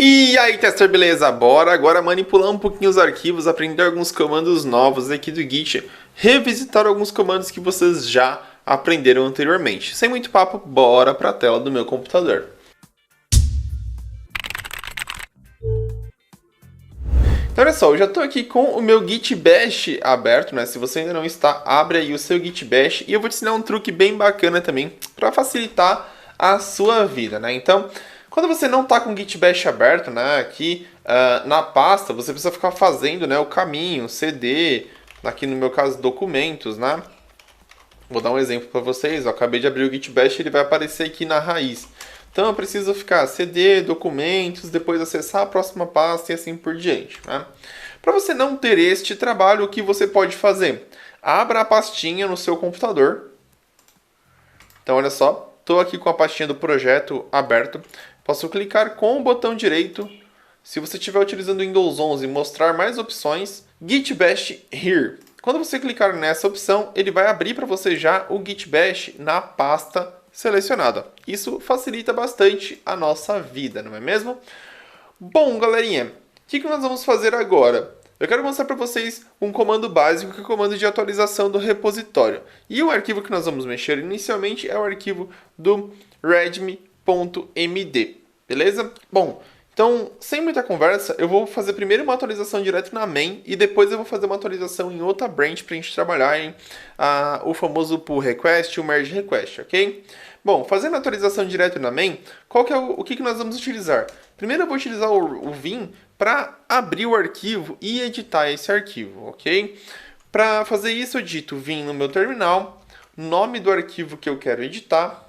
E aí, tester, beleza? Bora agora manipular um pouquinho os arquivos, aprender alguns comandos novos aqui do Git, revisitar alguns comandos que vocês já aprenderam anteriormente. Sem muito papo, bora para a tela do meu computador. Então olha só, eu já estou aqui com o meu Git Bash aberto, né? Se você ainda não está, abre aí o seu Git Bash e eu vou te ensinar um truque bem bacana também para facilitar a sua vida, né? Então, quando você não está com o Git Bash aberto, né, aqui na pasta, você precisa ficar fazendo, né, o caminho, CD, aqui no meu caso, documentos, né? Vou dar um exemplo para vocês, eu acabei de abrir o Git Bash, ele vai aparecer aqui na raiz. Então eu preciso ficar CD, documentos, depois acessar a próxima pasta e assim por diante, né? Para você não ter este trabalho, o que você pode fazer? Abra a pastinha no seu computador. Então olha só, estou aqui com a pastinha do projeto aberto. Posso clicar com o botão direito. Se você estiver utilizando o Windows 11, mostrar mais opções, Git Bash Here. Quando você clicar nessa opção, ele vai abrir para você já o Git Bash na pasta selecionada. Isso facilita bastante a nossa vida, não é mesmo? Bom, galerinha, o que nós vamos fazer agora? Eu quero mostrar para vocês um comando básico, que é o comando de atualização do repositório. E o arquivo que nós vamos mexer inicialmente é o arquivo do readme.md, beleza? Bom, então, sem muita conversa, eu vou fazer primeiro uma atualização direto na main e depois eu vou fazer uma atualização em outra branch para a gente trabalhar em o famoso pull request e o merge request, ok? Bom, fazendo a atualização direto na main, qual que é o que nós vamos utilizar? Primeiro eu vou utilizar o Vim para abrir o arquivo e editar esse arquivo, ok? Para fazer isso eu digito Vim no meu terminal, nome do arquivo que eu quero editar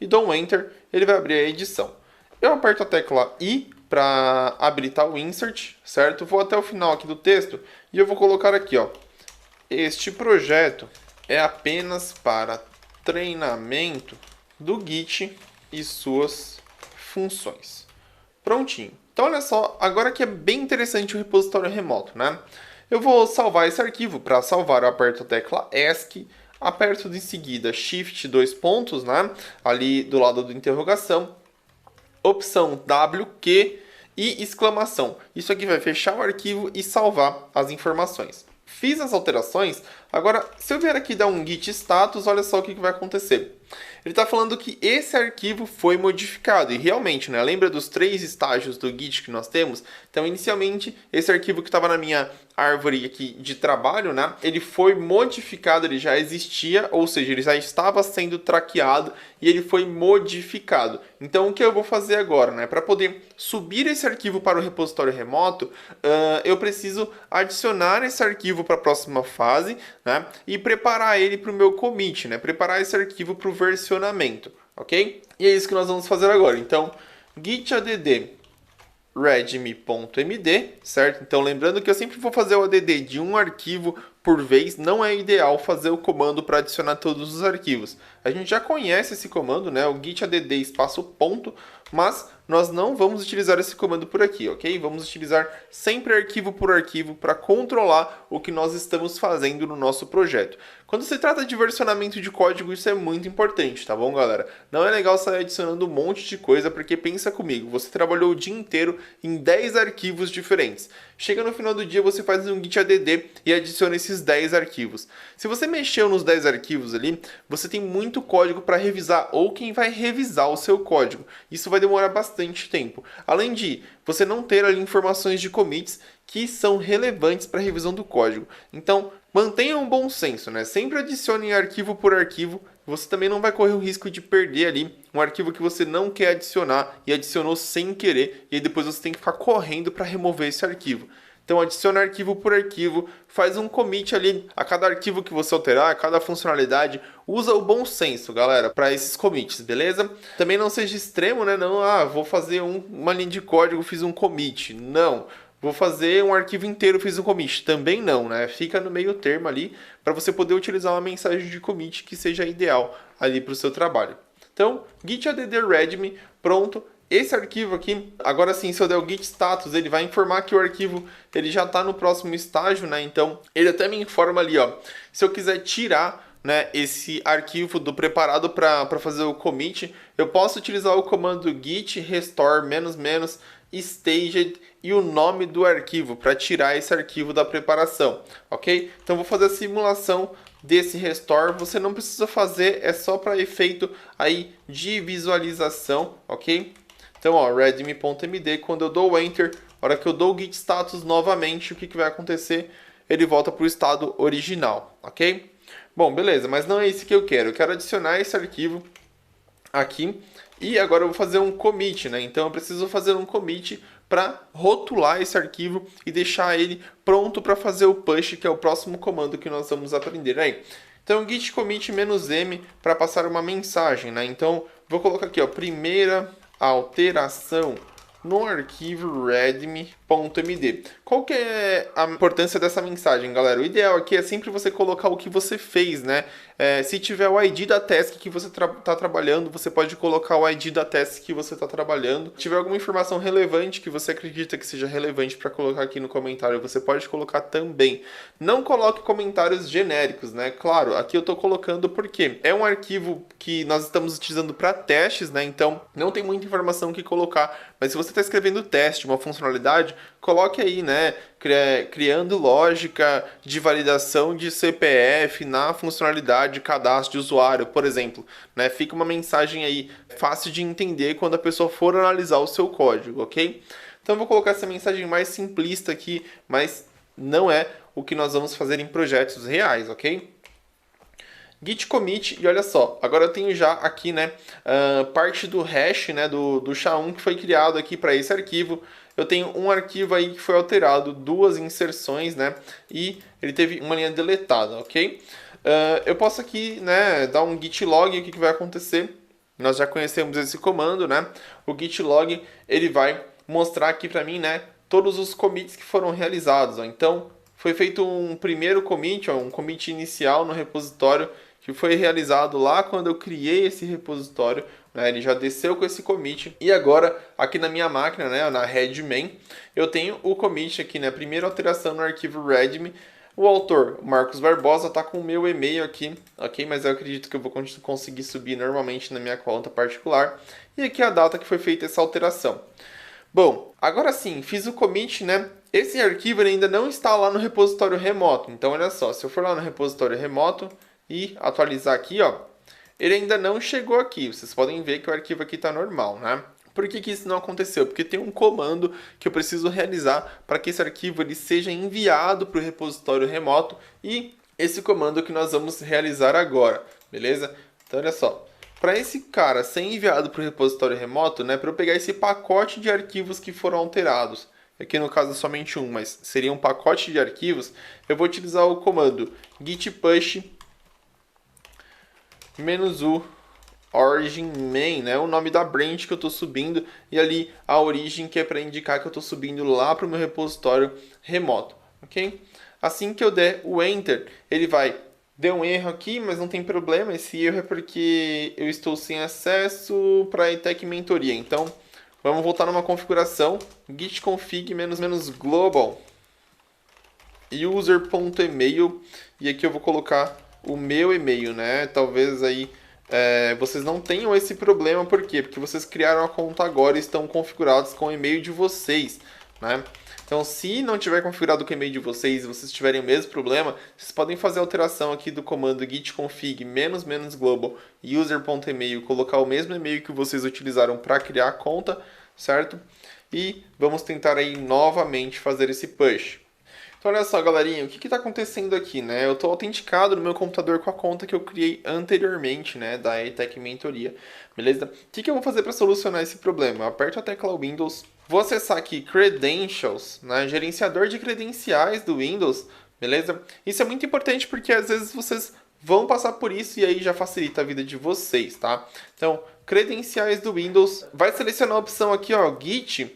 e dou um Enter, ele vai abrir a edição. Eu aperto a tecla I para habilitar o insert, certo? Vou até o final aqui do texto e eu vou colocar aqui, ó. Este projeto é apenas para treinamento do Git e suas funções. Prontinho. Então olha só, agora que é bem interessante o repositório remoto, né? Eu vou salvar esse arquivo. Para salvar eu aperto a tecla ESC, aperto em seguida Shift dois pontos, né? Ali do lado do interrogação. Opção WQ e exclamação. Isso aqui vai fechar o arquivo e salvar as informações. Fiz as alterações. Agora, se eu vier aqui dar um git status, olha só o que vai acontecer. Ele está falando que esse arquivo foi modificado. E realmente, né? Lembra dos 3 estágios do Git que nós temos? Então, inicialmente, esse arquivo que estava na minha árvore aqui de trabalho, né? Ele foi modificado, ele já existia, ou seja, ele já estava sendo traqueado e ele foi modificado. Então, o que eu vou fazer agora, né? Para poder subir esse arquivo para o repositório remoto, eu preciso adicionar esse arquivo para a próxima fase, né? E preparar ele para o meu commit, né? Preparar esse arquivo para o versionamento, ok? E é isso que nós vamos fazer agora. Então, git add readme.md, certo? Então, lembrando que eu sempre vou fazer o add de um arquivo por vez, não é ideal fazer o comando para adicionar todos os arquivos. A gente já conhece esse comando, né? O git add espaço ponto, mas nós não vamos utilizar esse comando por aqui, ok? Vamos utilizar sempre arquivo por arquivo para controlar o que nós estamos fazendo no nosso projeto. Quando se trata de versionamento de código, isso é muito importante, tá bom, galera? Não é legal sair adicionando um monte de coisa, porque pensa comigo, você trabalhou o dia inteiro em 10 arquivos diferentes. Chega no final do dia, você faz um git add e adiciona esses 10 arquivos. Se você mexeu nos 10 arquivos ali, você tem muito código para revisar, ou quem vai revisar o seu código. Isso vai demorar bastante tempo. Além de você não ter ali informações de commits que são relevantes para a revisão do código. Então, mantenha um bom senso, né? Sempre adicione arquivo por arquivo. Você também não vai correr o risco de perder ali um arquivo que você não quer adicionar e adicionou sem querer, e aí depois você tem que ficar correndo para remover esse arquivo. Então adiciona arquivo por arquivo, faz um commit ali a cada arquivo que você alterar, a cada funcionalidade. Usa o bom senso, galera, para esses commits, beleza? Também não seja extremo, né? Não, vou fazer uma linha de código, fiz um commit. Não. Vou fazer um arquivo inteiro, fiz um commit. Também não, né? Fica no meio termo ali para você poder utilizar uma mensagem de commit que seja ideal ali para o seu trabalho. Então, git add readme, pronto. Esse arquivo aqui, agora sim, se eu der o git status, ele vai informar que o arquivo ele já está no próximo estágio, né? Então, ele até me informa ali, ó, se eu quiser tirar, né, esse arquivo do preparado para fazer o commit, eu posso utilizar o comando git restore --, staged e o nome do arquivo para tirar esse arquivo da preparação, ok? Então vou fazer a simulação desse restore, você não precisa fazer, é só para efeito aí de visualização, ok? Então, ó, readme.md, quando eu dou o enter, a hora que eu dou o git status novamente, o que vai acontecer? Ele volta para o estado original, ok? Bom, beleza, mas não é isso que eu quero adicionar esse arquivo aqui e agora eu vou fazer um commit, né? Então eu preciso fazer um commit para rotular esse arquivo e deixar ele pronto para fazer o push, que é o próximo comando que nós vamos aprender aí. Então git commit "-m" para passar uma mensagem, né? Então vou colocar aqui, ó, primeira alteração no arquivo readme.md. Qual que é a importância dessa mensagem, galera? O ideal aqui é sempre você colocar o que você fez, né? Se tiver o ID da task que você está trabalhando, você pode colocar o ID da task que você está trabalhando. Se tiver alguma informação relevante que você acredita que seja relevante para colocar aqui no comentário, você pode colocar também. Não coloque comentários genéricos, né? Claro, aqui eu estou colocando porque é um arquivo que nós estamos utilizando para testes, né? Então não tem muita informação que colocar, mas se você está escrevendo teste, uma funcionalidade, coloque aí, né? Criando lógica de validação de CPF na funcionalidade cadastro de usuário, por exemplo, né? Fica uma mensagem aí fácil de entender quando a pessoa for analisar o seu código, ok? Então eu vou colocar essa mensagem mais simplista aqui, mas não é o que nós vamos fazer em projetos reais, ok? Git commit, e olha só, agora eu tenho já aqui, né, parte do hash, né, do SHA-1 que foi criado aqui para esse arquivo. Eu tenho um arquivo aí que foi alterado, duas inserções, né, e ele teve uma linha deletada, ok? Eu posso aqui, né, dar um git log, o que vai acontecer? Nós já conhecemos esse comando, né? O git log, ele vai mostrar aqui para mim, né, todos os commits que foram realizados, ó. Então, foi feito um primeiro commit, ó, um commit inicial no repositório, que foi realizado lá quando eu criei esse repositório, né? Ele já desceu com esse commit. E agora, aqui na minha máquina, né, na readme, eu tenho o commit aqui, né, primeira alteração no arquivo readme. O autor, Marcos Barbosa, está com o meu e-mail aqui, ok? Mas eu acredito que eu vou conseguir subir normalmente na minha conta particular. E aqui a data que foi feita essa alteração. Bom, agora sim, fiz o commit, né? Esse arquivo ainda não está lá no repositório remoto. Então, olha só, se eu for lá no repositório remoto e atualizar aqui, ó, ele ainda não chegou aqui. Vocês podem ver que o arquivo aqui está normal, né? Por que isso não aconteceu? Porque tem um comando que eu preciso realizar para que esse arquivo ele seja enviado para o repositório remoto e esse comando que nós vamos realizar agora, beleza? Então, olha só. Para esse cara ser enviado para o repositório remoto, né, para eu pegar esse pacote de arquivos que foram alterados, aqui no caso é somente um, mas seria um pacote de arquivos, eu vou utilizar o comando git push -u origin main, né, o nome da branch que eu estou subindo, e ali a origem que é para indicar que eu estou subindo lá para o meu repositório remoto, ok? Assim que eu der o enter, ele vai... Deu um erro aqui, mas não tem problema. Esse erro é porque eu estou sem acesso para a ETEC Mentoria. Então, vamos voltar numa configuração. Git config --global user.email. E aqui eu vou colocar o meu e-mail, né? Talvez aí vocês não tenham esse problema. Por quê? Porque vocês criaram a conta agora e estão configurados com o e-mail de vocês, né? Então, se não tiver configurado o e-mail de vocês e vocês tiverem o mesmo problema, vocês podem fazer a alteração aqui do comando git config --global user.email, colocar o mesmo e-mail que vocês utilizaram para criar a conta, certo? E vamos tentar aí novamente fazer esse push. Então, olha só, galerinha, o que está acontecendo aqui, né? Eu estou autenticado no meu computador com a conta que eu criei anteriormente, né, da ETEC Mentoria, beleza? O que eu vou fazer para solucionar esse problema? Eu aperto a tecla Windows, vou acessar aqui Credentials, né, gerenciador de credenciais do Windows, beleza? Isso é muito importante porque às vezes vocês vão passar por isso e aí já facilita a vida de vocês, tá? Então, credenciais do Windows, vai selecionar a opção aqui, ó, Git.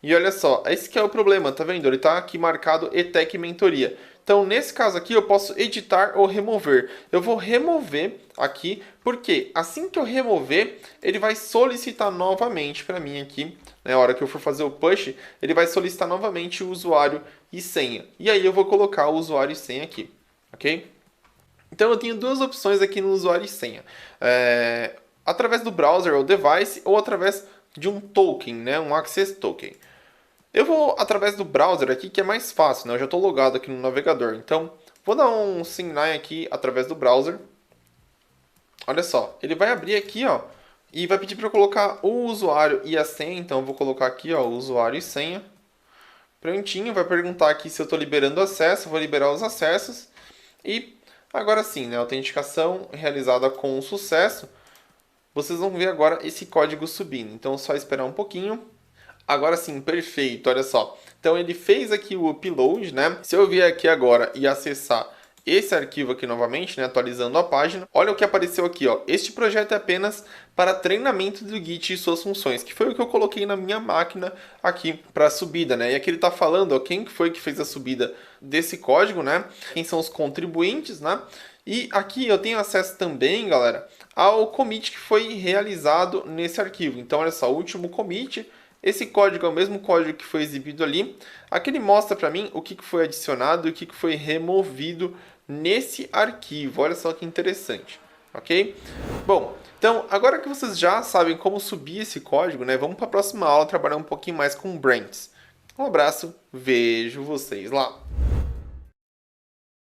E olha só, esse que é o problema, tá vendo? Ele tá aqui marcado ETEC Mentoria. Então, nesse caso aqui, eu posso editar ou remover. Eu vou remover aqui, porque assim que eu remover, ele vai solicitar novamente para mim aqui, na hora que eu for fazer o push, ele vai solicitar novamente o usuário e senha. E aí eu vou colocar o usuário e senha aqui, ok? Então, eu tenho duas opções aqui no usuário e senha. Através do browser ou device, ou através de um token, né? Um access token. Eu vou através do browser aqui, que é mais fácil, né? Eu já estou logado aqui no navegador. Então, vou dar um sign aqui através do browser. Olha só, ele vai abrir aqui, ó, e vai pedir para eu colocar o usuário e a senha. Então, eu vou colocar aqui, ó, usuário e senha. Prontinho, vai perguntar aqui se eu estou liberando acesso, vou liberar os acessos. E agora sim, né, autenticação realizada com sucesso. Vocês vão ver agora esse código subindo. Então, é só esperar um pouquinho. Agora sim, perfeito, olha só. Então ele fez aqui o upload, né? Se eu vier aqui agora e acessar esse arquivo aqui novamente, né, atualizando a página, olha o que apareceu aqui, ó. Este projeto é apenas para treinamento do Git e suas funções, que foi o que eu coloquei na minha máquina aqui para subida, né? E aqui ele está falando, ó, quem foi que fez a subida desse código, né? Quem são os contribuintes, né? E aqui eu tenho acesso também, galera, ao commit que foi realizado nesse arquivo. Então, olha só, o último commit. Esse código é o mesmo código que foi exibido ali. Aqui ele mostra para mim o que foi adicionado e o que foi removido nesse arquivo. Olha só que interessante, ok? Bom, então agora que vocês já sabem como subir esse código, né, vamos para a próxima aula trabalhar um pouquinho mais com Brains. Um abraço, vejo vocês lá.